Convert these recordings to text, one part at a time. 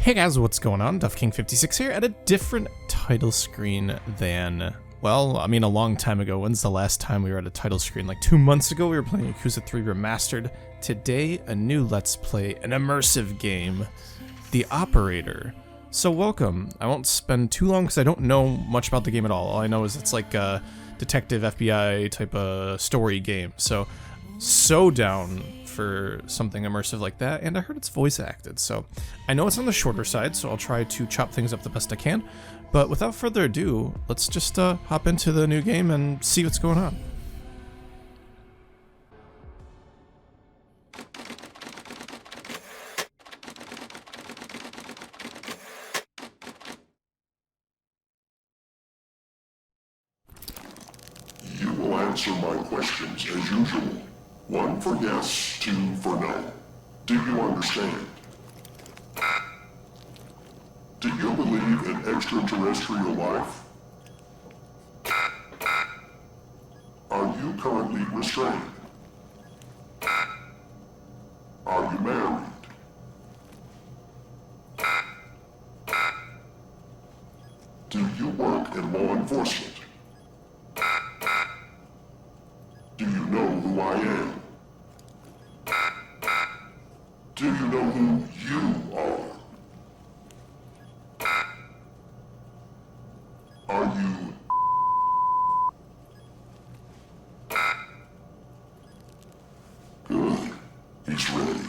Hey guys, what's going on? DuffKing56 here at a different title screen than, well, I mean a long time ago. When's the last time we were at a title screen? Like 2 months ago we were playing Yakuza 3 Remastered. Today, a new Let's Play, an immersive game, The Operator. So welcome. I won't spend too long because I don't know much about the game at all. All I know is it's like a detective FBI type of story game. So down for something immersive like that, and I heard it's voice acted, so I know it's on the shorter side, so I'll try to chop things up the best I can. But without further ado, let's just hop into the new game and see what's going on. You will answer my questions as usual. 1 for yes, 2 for no. Do you understand? Do you believe in extraterrestrial life? Are you currently restrained? Are you married? Do you work in law enforcement? Do you know who I am? Do you know who you are? Are you... Good. He's ready.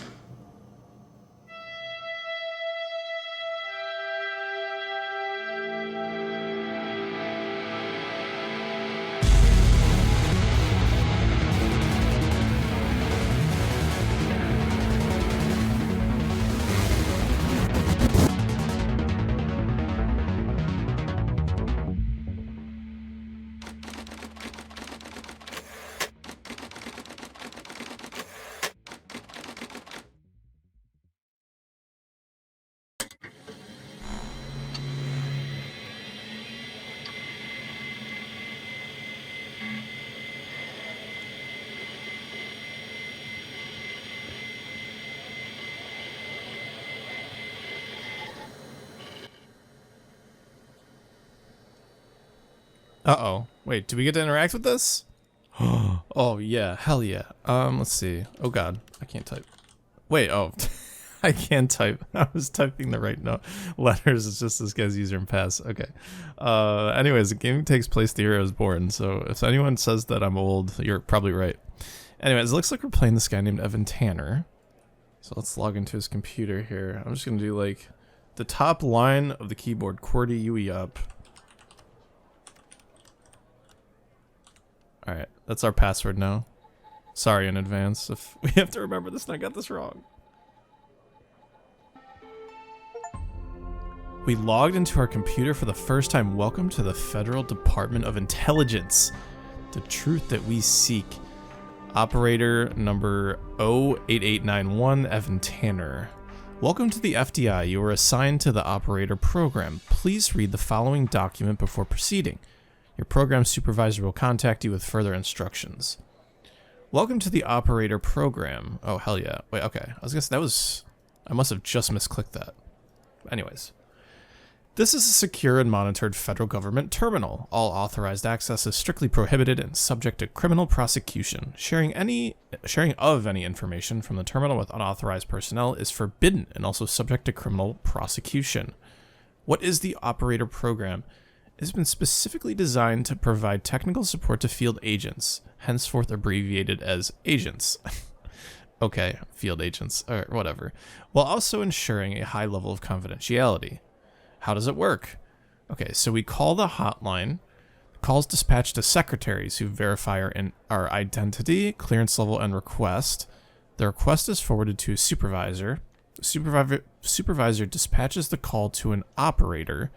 Uh-oh. Wait, do we get to interact with this? Oh, yeah. Hell yeah. Let's see. Oh, God. I can't type. Wait, oh. I can't type. I was typing the right letters. It's just this guy's user and pass. Okay. Anyways, the game takes place the year I was born, so if anyone says that I'm old, you're probably right. Anyways, it looks like we're playing this guy named Evan Tanner. So let's log into his computer here. I'm just going to do, like, the top line of the keyboard. QWERTY UE up. Alright, that's our password now. Sorry in advance if we have to remember this and I got this wrong. We logged into our computer for the first time. Welcome to the Federal Department of Intelligence. The truth that we seek. Operator number 08891, Evan Tanner. Welcome to the FDI. You are assigned to the operator program. Please read the following document before proceeding. Your program supervisor will contact you with further instructions. Welcome to the operator program. Oh, hell yeah. Wait, okay. I was gonna say that was... I must have just misclicked that. Anyways. This is a secure and monitored federal government terminal. All authorized access is strictly prohibited and subject to criminal prosecution. Sharing of any information from the terminal with unauthorized personnel is forbidden and also subject to criminal prosecution. What is the operator program? It has been specifically designed to provide technical support to field agents, henceforth abbreviated as agents. Okay, field agents, or whatever, while also ensuring a high level of confidentiality. How does it work? Okay, so we call the hotline. Calls dispatched to secretaries who verify our identity, clearance level, and request. The request is forwarded to a supervisor. The supervisor dispatches the call to an operator.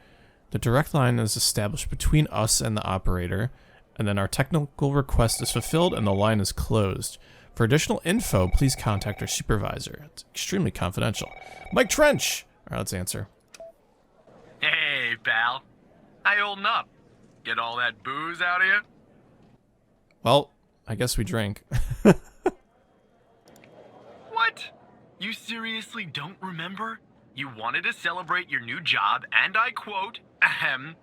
The direct line is established between us and the operator, and then our technical request is fulfilled and the line is closed. For additional info, please contact our supervisor. It's extremely confidential. Mike Trench! Alright, let's answer. Hey, pal. How you holding up? Get all that booze out of you? Well, I guess we drank. What? You seriously don't remember? You wanted to celebrate your new job, and I quote, ahem,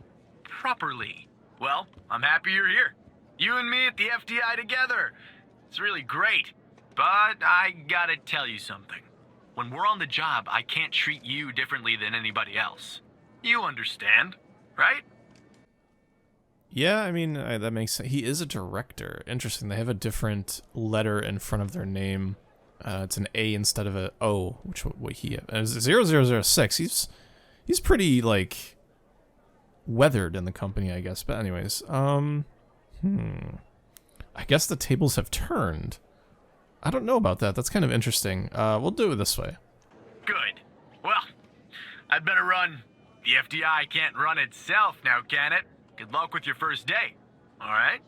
properly. Well, I'm happy you're here. You and me at the FDI together. It's really great. But I gotta tell you something. When we're on the job, I can't treat you differently than anybody else. You understand, right? Yeah, I mean, that makes sense. He is a director. Interesting. They have a different letter in front of their name. It's an A instead of a O, which what he has. 0006. He's pretty, like, weathered in the company, I guess. But anyways, I guess the tables have turned. I don't know about that. That's kind of interesting. We'll do it this way. Good. Well, I'd better run. The FDI can't run itself now, can it? Good luck with your first day. All right?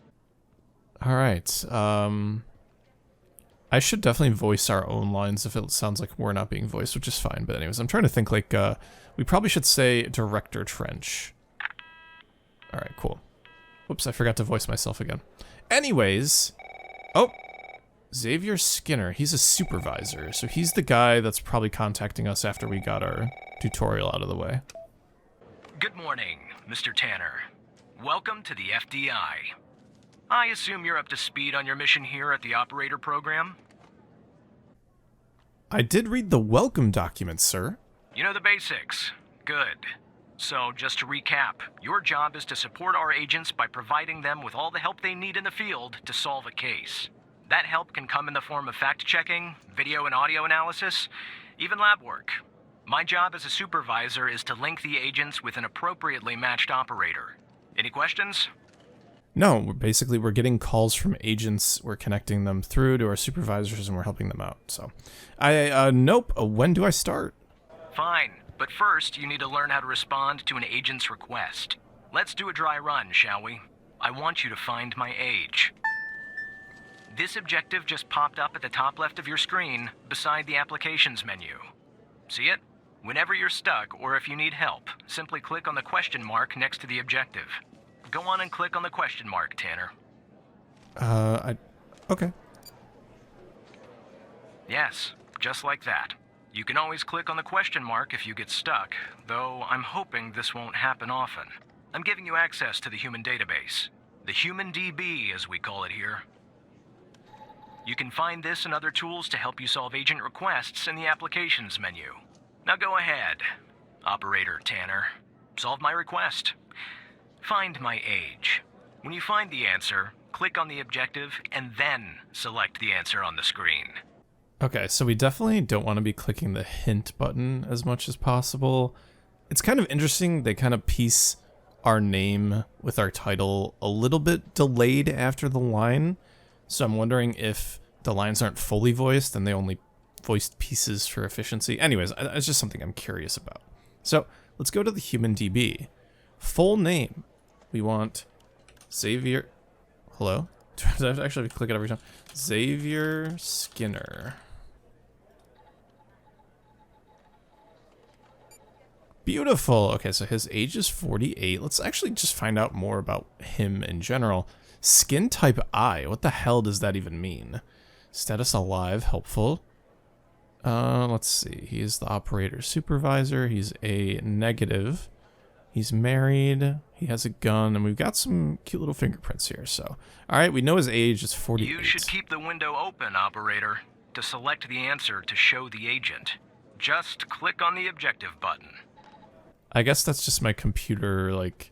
All right. I should definitely voice our own lines if it sounds like we're not being voiced, which is fine. But anyways, I'm trying to think, like, we probably should say Director Trench. All right, cool. Whoops, I forgot to voice myself again. Anyways, oh, Xavier Skinner, he's a supervisor, so he's the guy that's probably contacting us after we got our tutorial out of the way. Good morning, Mr. Tanner. Welcome to the FDI. I assume you're up to speed on your mission here at the operator program? I did read the welcome document, sir. You know the basics. Good. So, just to recap, your job is to support our agents by providing them with all the help they need in the field to solve a case. That help can come in the form of fact-checking, video and audio analysis, even lab work. My job as a supervisor is to link the agents with an appropriately matched operator. Any questions? No, we're getting calls from agents, we're connecting them through to our supervisors, and we're helping them out, so. Nope, when do I start? Fine, but first you need to learn how to respond to an agent's request. Let's do a dry run, shall we? I want you to find my age. This objective just popped up at the top left of your screen, beside the applications menu. See it? Whenever you're stuck, or if you need help, simply click on the question mark next to the objective. Go on and click on the question mark, Tanner. Okay. Yes, just like that. You can always click on the question mark if you get stuck, though I'm hoping this won't happen often. I'm giving you access to the human database. The Human DB, as we call it here. You can find this and other tools to help you solve agent requests in the applications menu. Now go ahead, Operator Tanner. Solve my request. Find my age. When you find the answer, click on the objective and then select the answer on the screen. Okay, so we definitely don't want to be clicking the hint button as much as possible. It's kind of interesting, they kind of piece our name with our title a little bit delayed after the line. So I'm wondering if the lines aren't fully voiced and they only voiced pieces for efficiency. Anyways, it's just something I'm curious about. So let's go to the Human DB. Full name. We want Xavier. Hello? Do I have to actually click it every time? Xavier Skinner. Beautiful. Okay, so his age is 48. Let's actually just find out more about him in general. Skin type I. What the hell does that even mean? Status alive. Helpful. Let's see. He is the operator supervisor. He's a negative. He's married. He has a gun. And we've got some cute little fingerprints here. So, all right. We know his age is 48. You should keep the window open, Operator, to select the answer to show the agent. Just click on the objective button. I guess that's just my computer, like,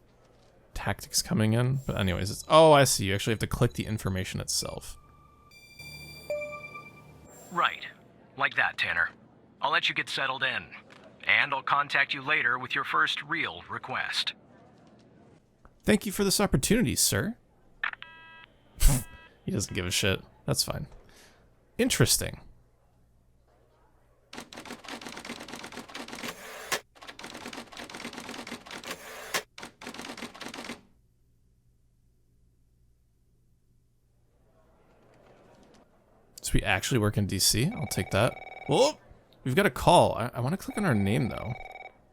tactics coming in. But anyways, it's... Oh, I see. You actually have to click the information itself. Right. Like that, Tanner. I'll let you get settled in. And I'll contact you later with your first real request. Thank you for this opportunity, sir. He doesn't give a shit. That's fine. Interesting. So we actually work in DC? I'll take that. Whoa! We've got a call. I want to click on our name, though.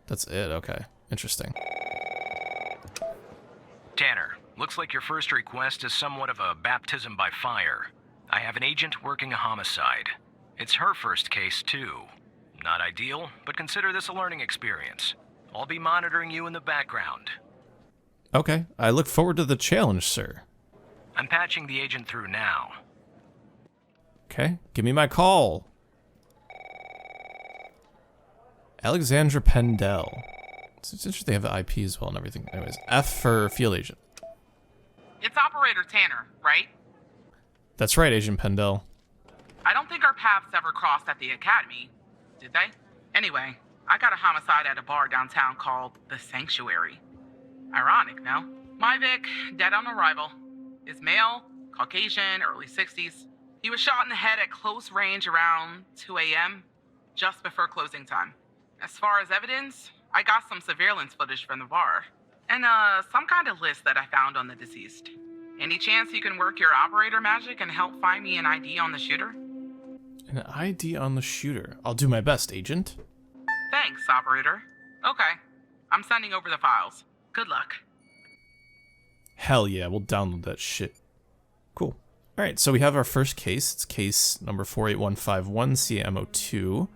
That's it. Okay. Interesting. Tanner, looks like your first request is somewhat of a baptism by fire. I have an agent working a homicide. It's her first case, too. Not ideal, but consider this a learning experience. I'll be monitoring you in the background. Okay, I look forward to the challenge, sir. I'm patching the agent through now. Okay, give me my call. Alexandra Pendel. It's interesting they have the IP as well and everything. Anyways, F for field agent. It's Operator Tanner, right? That's right, Agent Pendel. I don't think our paths ever crossed at the academy, did they? Anyway, I got a homicide at a bar downtown called The Sanctuary. Ironic, no? My Vic, dead on arrival, is male, Caucasian, early 60s. He was shot in the head at close range around 2 a.m., just before closing time. As far as evidence, I got some surveillance footage from the bar, and some kind of list that I found on the deceased. Any chance you can work your operator magic and help find me an ID on the shooter? An ID on the shooter. I'll do my best, Agent. Thanks, operator. Okay, I'm sending over the files. Good luck. Hell yeah, we'll download that shit. Cool. Alright, so we have our first case. It's case number 48151 CMO2.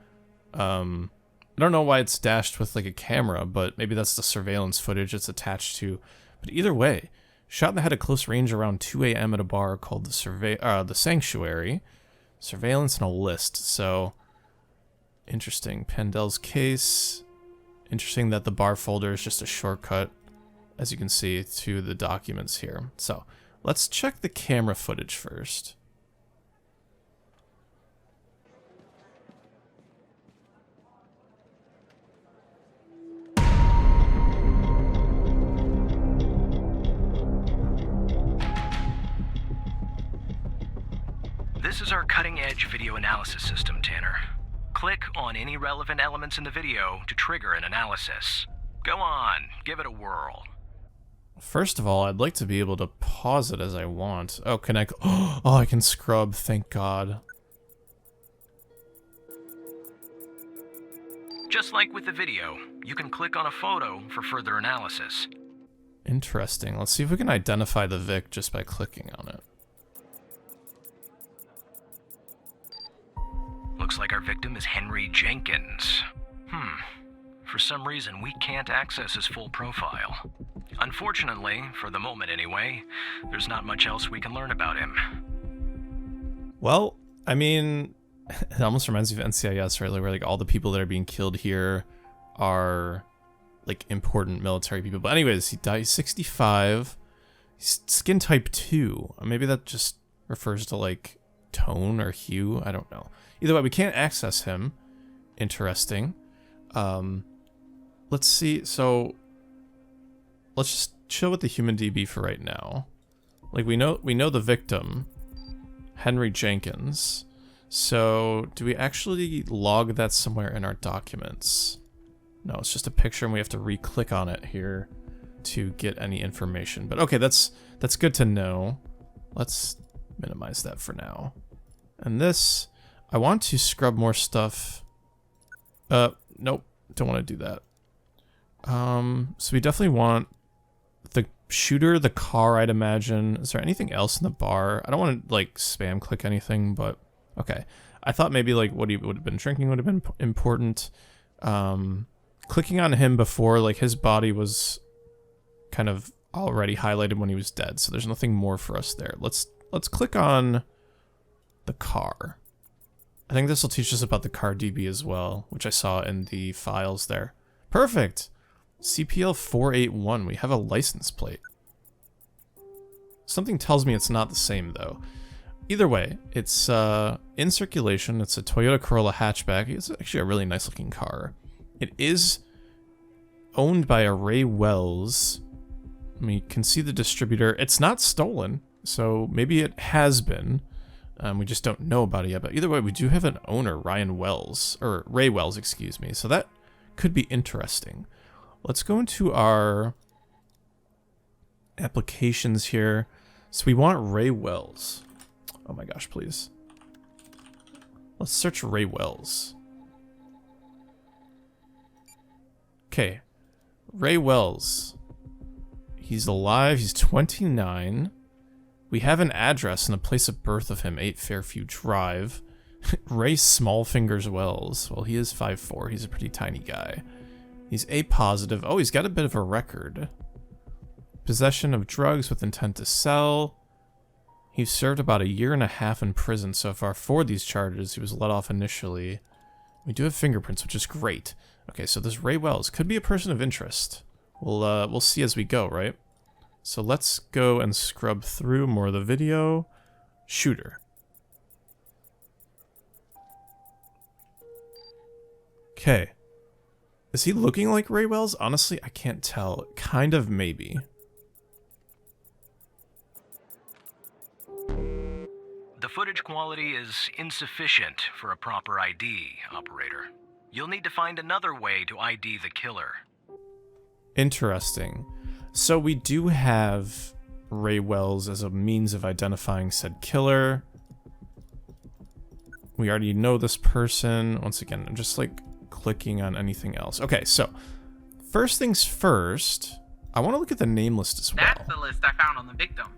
I don't know why it's dashed with like a camera, but maybe that's the surveillance footage it's attached to. But either way, shot in the head at close range around 2 a.m. at a bar called the Sanctuary. Surveillance and a list. So, interesting. Pendel's case. Interesting that the bar folder is just a shortcut, as you can see, to the documents here. So, let's check the camera footage first. This is our cutting-edge video analysis system, Tanner. Click on any relevant elements in the video to trigger an analysis. Go on, give it a whirl. First of all, I'd like to be able to pause it as I want. Oh, can I? Oh, I can scrub, thank God. Just like with the video, you can click on a photo for further analysis. Interesting. Let's see if we can identify the Vic just by clicking on it. Looks like our victim is Henry Jenkins. For some reason, we can't access his full profile. Unfortunately, for the moment anyway, there's not much else we can learn about him. Well, I mean, it almost reminds me of NCIS, right? Like, where like all the people that are being killed here are like important military people. But anyways, he died 65. He's skin type 2. Maybe that just refers to like tone or hue. I don't know. Either way, we can't access him. Interesting. Let's see. So let's just chill with the human DB for right now. Like we know the victim, Henry Jenkins. So do we actually log that somewhere in our documents? No, it's just a picture and we have to re-click on it here to get any information. But okay, that's good to know. Let's minimize that for now. And this, I want to scrub more stuff. Nope, don't want to do that. So we definitely want the shooter, the car, I'd imagine. Is there anything else in the bar? I don't want to like spam click anything, but okay. I thought maybe like what he would have been drinking would have been important. Clicking on him before, like his body was kind of already highlighted when he was dead, so there's nothing more for us there. Let's click on the car. I think this will teach us about the car DB as well, which I saw in the files there. Perfect! CPL 481, we have a license plate. Something tells me it's not the same though. Either way, it's in circulation. It's a Toyota Corolla hatchback. It's actually a really nice looking car. It is owned by a Ray Wells. We can see the distributor. It's not stolen, so maybe it has been. We just don't know about it yet. But either way, we do have an owner, Ryan Wells, or Ray Wells, excuse me. So that could be interesting. Let's go into our applications here. So we want Ray Wells. Oh my gosh, please. Let's search Ray Wells. Okay. Ray Wells. He's alive. He's 29. We have an address and a place of birth of him, 8 Fairview Drive. Ray Smallfingers Wells. Well, he is 5'4". He's a pretty tiny guy. He's A positive. Oh, he's got a bit of a record. Possession of drugs with intent to sell. He's served about 1.5 years in prison so far for these charges. He was let off initially. We do have fingerprints, which is great. Okay, so this Ray Wells could be a person of interest. We'll see as we go, right? So let's go and scrub through more of the video. Shooter. Okay. Is he looking like Ray Wells? Honestly, I can't tell. Kind of, maybe. The footage quality is insufficient for a proper ID, operator. You'll need to find another way to ID the killer. Interesting. So we do have Ray Wells as a means of identifying said killer. We already know this person. Once again, I'm just like clicking on anything else. Okay, so first things first, I want to look at the name list as well. That's the list I found on the victim.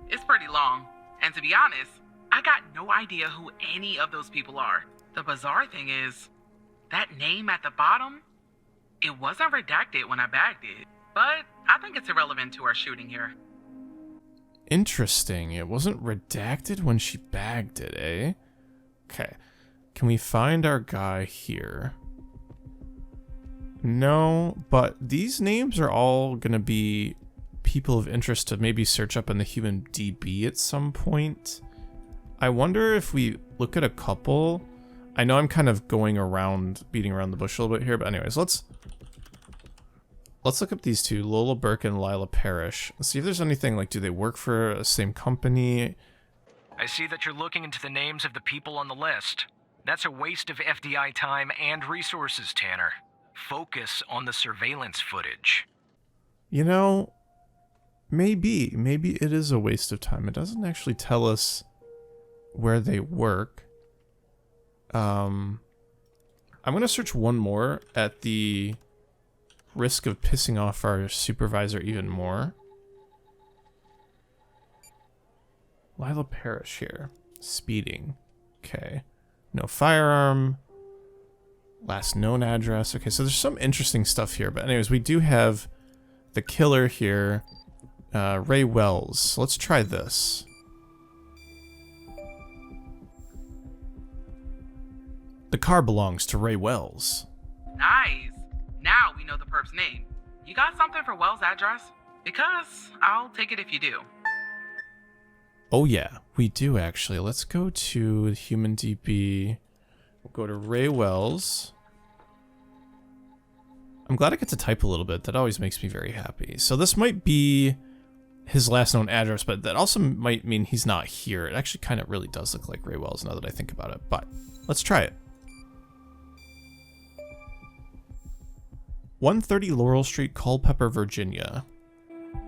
It's pretty long. And to be honest, I got no idea who any of those people are. The bizarre thing is, that name at the bottom, it wasn't redacted when I bagged it. But I think it's irrelevant to our shooting here. Interesting. It wasn't redacted when she bagged it, eh? Okay. Can we find our guy here? No, but these names are all going to be people of interest to maybe search up in the human DB at some point. I wonder if we look at a couple. I know I'm kind of going around, beating around the bush a little bit here, but anyways, let's look up these two, Lola Burke and Lila Parrish. Let's see if there's anything like, do they work for the same company? I see that you're looking into the names of the people on the list. That's a waste of FDI time and resources, Tanner. Focus on the surveillance footage. You know, maybe it is a waste of time. It doesn't actually tell us where they work. I'm gonna search one more at the risk of pissing off our supervisor even more. Lila Parrish here. Speeding. Okay. No firearm. Last known address. Okay, so there's some interesting stuff here. But anyways, we do have the killer here. Ray Wells. So let's try this. The car belongs to Ray Wells. Nice. Now we know the perp's name. You got something for Wells' address? Because I'll take it if you do. Oh yeah, we do actually. Let's go to Human DB. We'll go to Ray Wells. I'm glad I get to type a little bit. That always makes me very happy. So this might be his last known address, but that also might mean he's not here. It actually kind of really does look like Ray Wells now that I think about it. But let's try it. 130 Laurel Street, Culpeper, Virginia.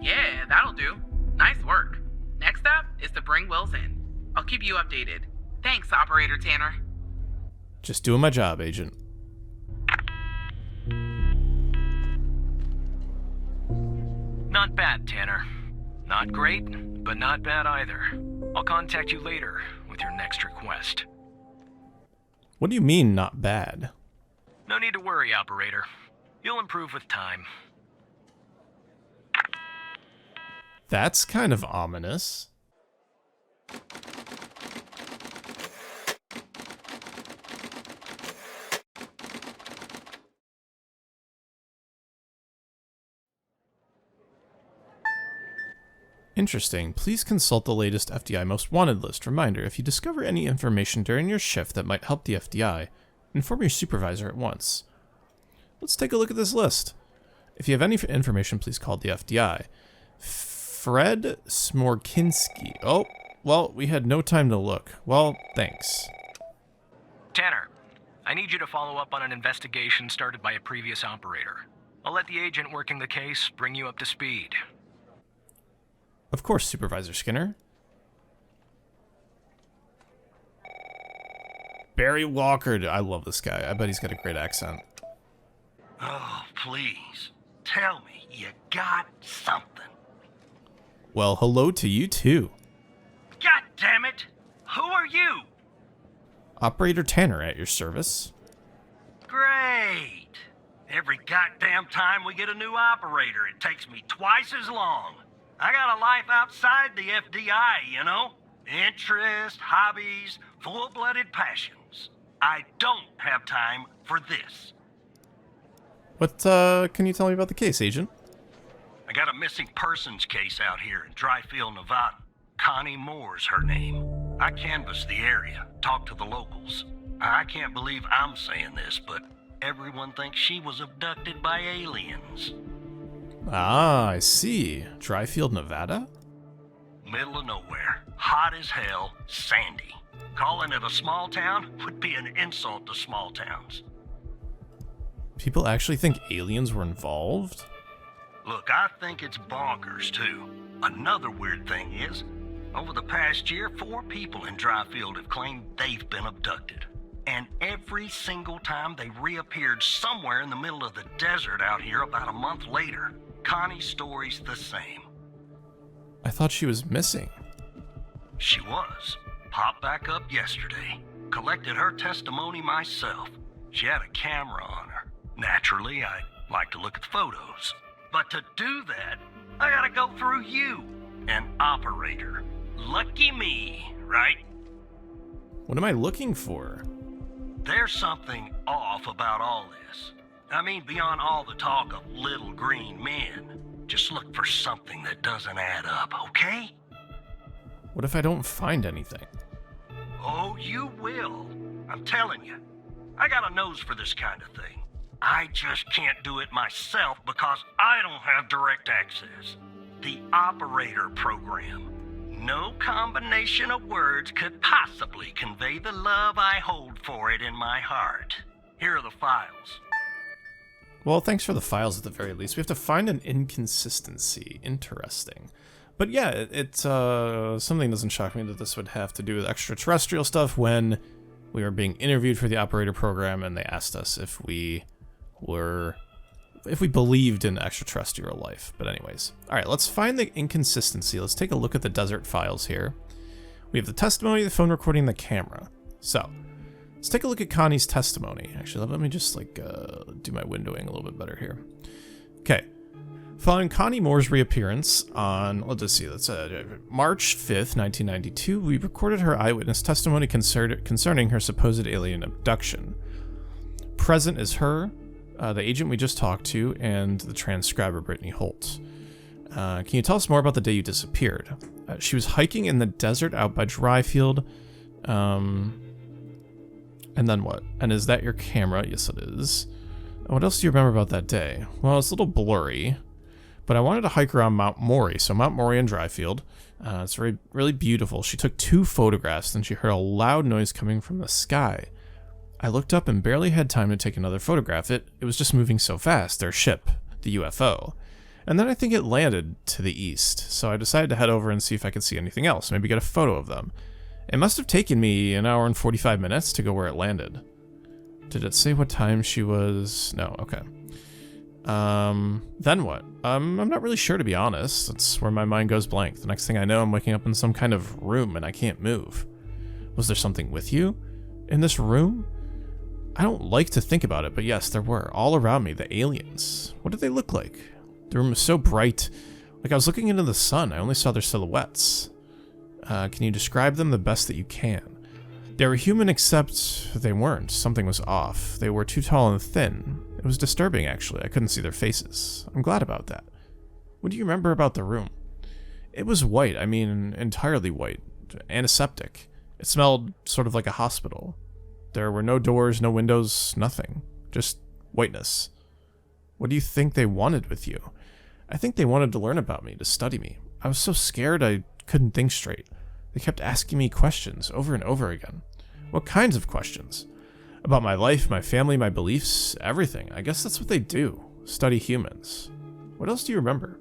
Yeah, that'll do. Nice work. Next up is to bring Wells in. I'll keep you updated. Thanks, Operator Tanner. Just doing my job, Agent. Not bad, Tanner. Not great, but not bad either. I'll contact you later with your next request. What do you mean, not bad? No need to worry, Operator. You'll improve with time. That's kind of ominous. Interesting. Please consult the latest FDI Most Wanted list. Reminder, if you discover any information during your shift that might help the FDI, inform your supervisor at once. Let's take a look at this list. If you have any information, please call the FDI. Fred Smorkinski. Oh, well, we had no time to look. Well, thanks. Tanner, I need you to follow up on an investigation started by a previous operator. I'll let the agent working the case bring you up to speed. Of course, Supervisor Skinner. Barry Walker. I love this guy. I bet he's got a great accent. Oh, please. Tell me you got something. Well, hello to you too. God damn it! Who are you? Operator Tanner at your service. Great. Every goddamn time we get a new operator, it takes me twice as long. I got a life outside the FDI, you know? Interests, hobbies, full-blooded passions. I don't have time for this. What, can you tell me about the case, Agent? I got a missing persons case out here in Dryfield, Nevada. Connie Moore's her name. I canvassed the area, talked to the locals. I can't believe I'm saying this, but everyone thinks she was abducted by aliens. Ah, I see. Dryfield, Nevada? Middle of nowhere. Hot as hell, sandy. Calling it a small town would be an insult to small towns. People actually think aliens were involved? Look, I think it's bonkers, too. Another weird thing is, over the past year, 4 people in Dryfield have claimed they've been abducted. And every single time they reappeared somewhere in the middle of the desert out here about a month later. Connie's story's the same. I thought she was missing. She was. Popped back up yesterday. Collected her testimony myself. She had a camera on her. Naturally, I'd like to look at the photos. But to do that, I gotta go through you, an operator. Lucky me, right? What am I looking for? There's something off about all this. I mean, beyond all the talk of little green men. Just look for something that doesn't add up, okay? What if I don't find anything? Oh, you will. I'm telling you. I got a nose for this kind of thing. I just can't do it myself because I don't have direct access. The operator program. No combination of words could possibly convey the love I hold for it in my heart. Here are the files. Well, thanks for the files at the very least. We have to find an inconsistency. Interesting. But yeah, it's something doesn't shock me that this would have to do with extraterrestrial stuff when we were being interviewed for the operator program and they asked us if we believed in extraterrestrial life. But anyways, all right, let's find the inconsistency. Let's take a look at the desert files here. We have the testimony, the phone recording, the camera. So let's take a look at Connie's testimony. Actually, let me just do my windowing a little bit better here. Okay. Following Connie Moore's reappearance on, let's just see, that's March 5th, 1992, we recorded her eyewitness testimony concerning her supposed alien abduction. Present is her, the agent we just talked to, and the transcriber, Brittany Holt. Can you tell us more about the day you disappeared? She was hiking in the desert out by Dryfield. And then what? And is that your camera? Yes, it is. What else do you remember about that day? Well, it's a little blurry, but I wanted to hike around Mount Maury. So Mount Maury and Dryfield. It's really beautiful. She took 2 photographs, and she heard a loud noise coming from the sky. I looked up and barely had time to take another photograph. It was just moving so fast, their ship, the UFO. And then I think it landed to the east, so I decided to head over and see if I could see anything else, maybe get a photo of them. It must have taken me an hour and 45 minutes to go where it landed. Did it say what time she was? No, okay. Then what? I'm not really sure, to be honest. That's where my mind goes blank. The next thing I know, I'm waking up in some kind of room and I can't move. Was there something with you in this room? I don't like to think about it, but yes, there were. All around me, the aliens. What did they look like? The room was so bright. Like I was looking into the sun. I only saw their silhouettes. Can you describe them the best that you can? They were human, except they weren't. Something was off. They were too tall and thin. It was disturbing, actually. I couldn't see their faces. I'm glad about that. What do you remember about the room? It was white. I mean, entirely white. Antiseptic. It smelled sort of like a hospital. There were no doors, no windows, nothing. Just whiteness. What do you think they wanted with you? I think they wanted to learn about me, to study me. I was so scared I couldn't think straight. They kept asking me questions over and over again. What kinds of questions? About my life, my family, my beliefs, everything. I guess that's what they do. Study humans. What else do you remember?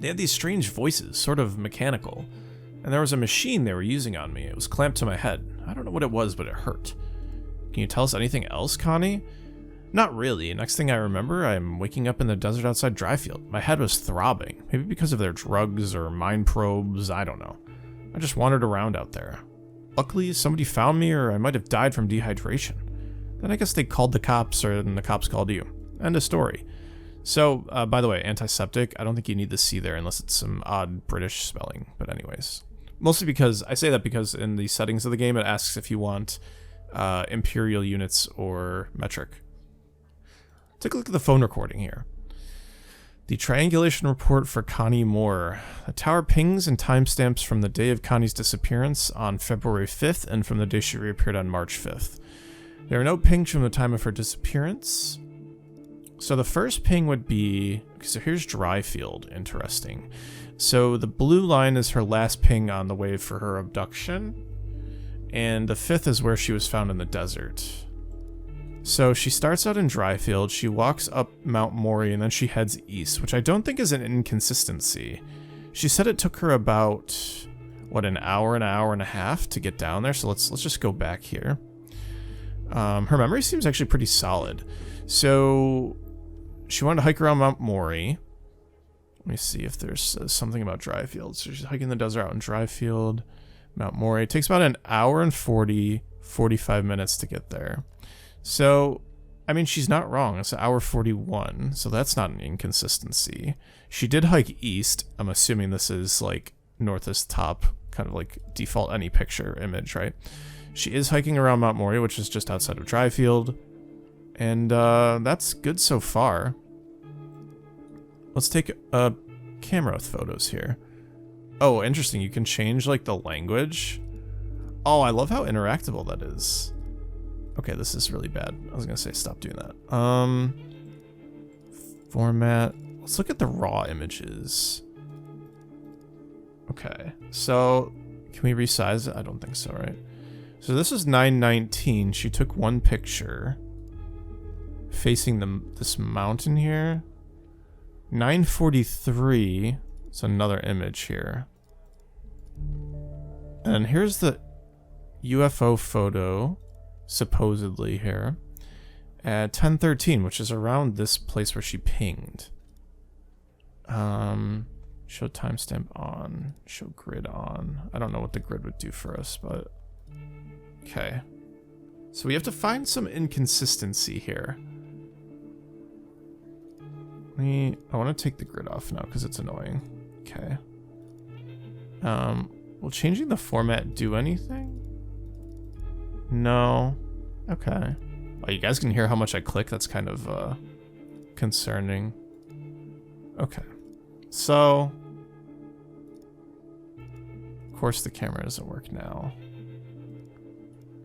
They had these strange voices, sort of mechanical. And there was a machine they were using on me. It was clamped to my head. I don't know what it was, but it hurt. Can you tell us anything else, Connie? Not really. Next thing I remember, I'm waking up in the desert outside Dryfield. My head was throbbing. Maybe because of their drugs or mind probes, I don't know. I just wandered around out there. Luckily, somebody found me, or I might have died from dehydration. Then I guess they called the cops, or then the cops called you. End of story. So, by the way, antiseptic, I don't think you need the C there unless it's some odd British spelling. But anyways, mostly because, I say that because in the settings of the game, it asks if you want imperial units or metric. Take a look at the phone recording here. The triangulation report for Connie Moore. The tower pings and timestamps from the day of Connie's disappearance on February 5th and from the day she reappeared on March 5th. There are no pings from the time of her disappearance. So the first ping would be, so here's Dryfield, interesting. So the blue line is her last ping on the way for her abduction, and the 5th is where she was found in the desert. So she starts out in Dryfield, she walks up Mount Maury, and then she heads east, which I don't think is an inconsistency. She said it took her about, what, an hour and a half to get down there, so let's just go back here. Her memory seems actually pretty solid. So she wanted to hike around Mount Maury. Let me see if there's something about Dryfield. So she's hiking the desert out in Dryfield, Mount Maury. It takes about an hour and 45 minutes to get there. So, I mean, she's not wrong. It's an hour 41, so that's not an inconsistency. She did hike east. I'm assuming this is like north is top, kind of like default any picture image, right? She is hiking around Mount Maury, which is just outside of Dryfield. And that's good so far. Let's take camera photos here. Oh, interesting. You can change like the language. Oh, I love how interactable that is. Okay, this is really bad. I was gonna say stop doing that. Format. Let's look at the raw images. Okay, so can we resize it? I don't think so, right? So this is 9/19. She took one picture facing this mountain here. 9:43. It's another image here. And here's the UFO photo, supposedly here, at 10:13, which is around this place where she pinged. Show timestamp on, show grid on. I don't know what the grid would do for us, but okay. So we have to find some inconsistency here. I want to take the grid off now because it's annoying. Okay. Will changing the format do anything? No. Okay. Oh, you guys can hear how much I click? That's kind of concerning. Okay. So, of course the camera doesn't work now.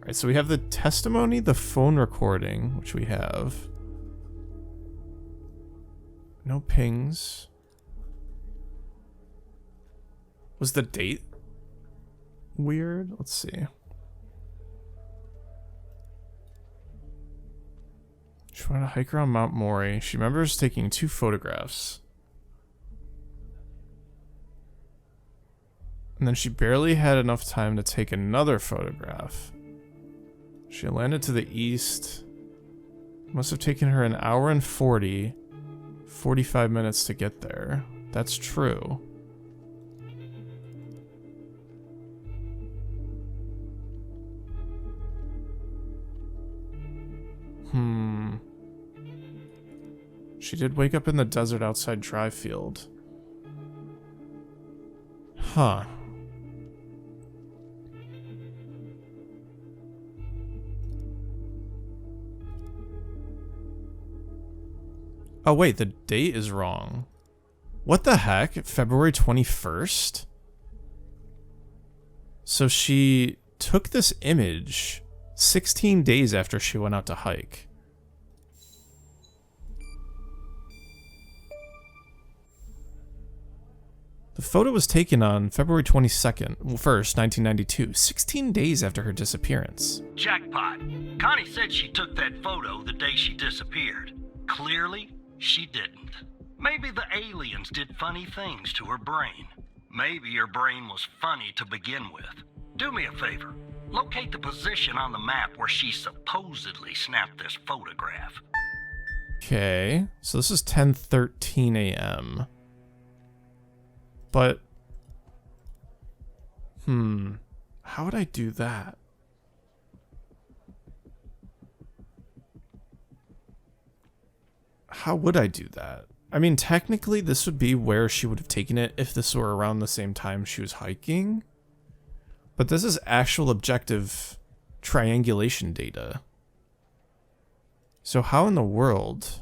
Alright, so we have the testimony, the phone recording, which we have. No pings. Was the date weird? Let's see. She wanted to hike around Mount Maury. She remembers taking 2 photographs. And then she barely had enough time to take another photograph. She landed to the east. Must have taken her an hour and 45 minutes to get there. That's true. She did wake up in the desert outside Dryfield. Huh. Oh wait, the date is wrong. What the heck? February 21st? So she took this image 16 days after she went out to hike. The photo was taken on February 22nd, 1st, 1992, 16 days after her disappearance. Jackpot. Connie said she took that photo the day she disappeared. Clearly, she didn't. Maybe the aliens did funny things to her brain. Maybe her brain was funny to begin with. Do me a favor. Locate the position on the map where she supposedly snapped this photograph. Okay, so this is 10:13 a.m. But, How would I do that? How would I do that? I mean, technically, this would be where she would have taken it if this were around the same time she was hiking. But this is actual objective triangulation data. So how in the world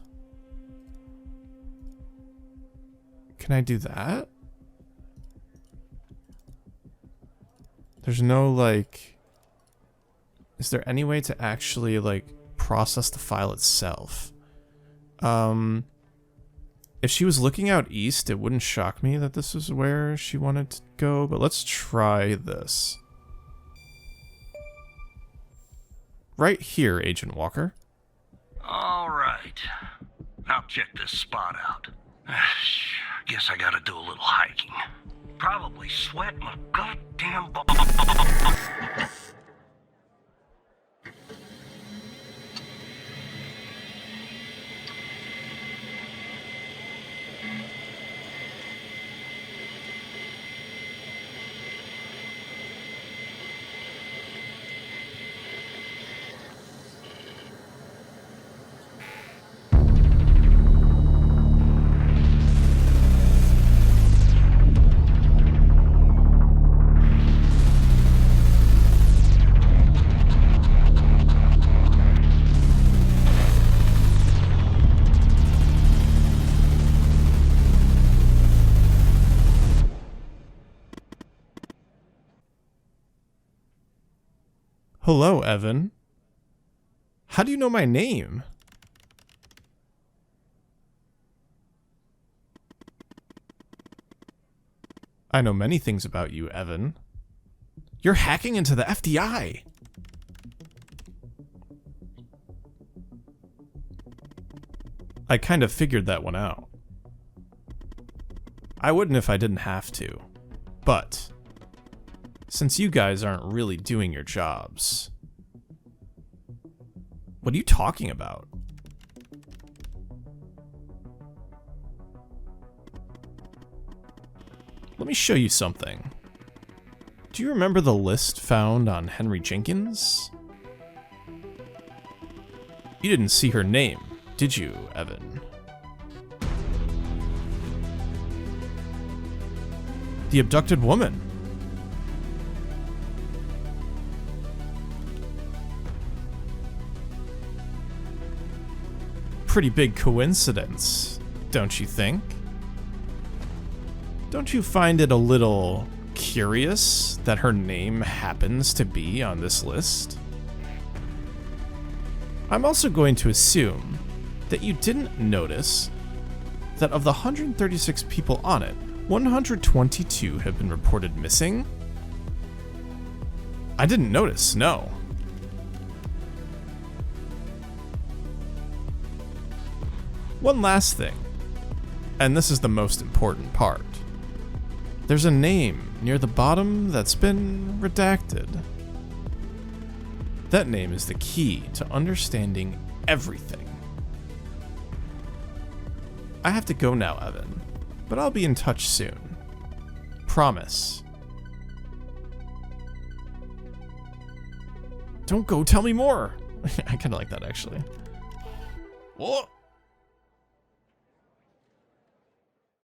can I do that? There's no, like... Is there any way to actually, like, process the file itself? If she was looking out east, it wouldn't shock me that this is where she wanted to go, but let's try this. Right here, Agent Walker. All right. I'll check this spot out. Guess I gotta do a little hiking. Probably sweat my goddamn Hello, Evan. How do you know my name? I know many things about you, Evan. You're hacking into the FBI. I kind of figured that one out. I wouldn't if I didn't have to. But since you guys aren't really doing your jobs... What are you talking about? Let me show you something. Do you remember the list found on Henry Jenkins? You didn't see her name, did you, Evan? The abducted woman. Pretty big coincidence, don't you think? Don't you find it a little curious that her name happens to be on this list? I'm also going to assume that you didn't notice that of the 136 people on it, 122 have been reported missing? I didn't notice, no. One last thing, and this is the most important part. There's a name near the bottom that's been redacted. That name is the key to understanding everything. I have to go now, Evan, but I'll be in touch soon. Promise. Don't go, tell me more! I kinda like that, actually. What?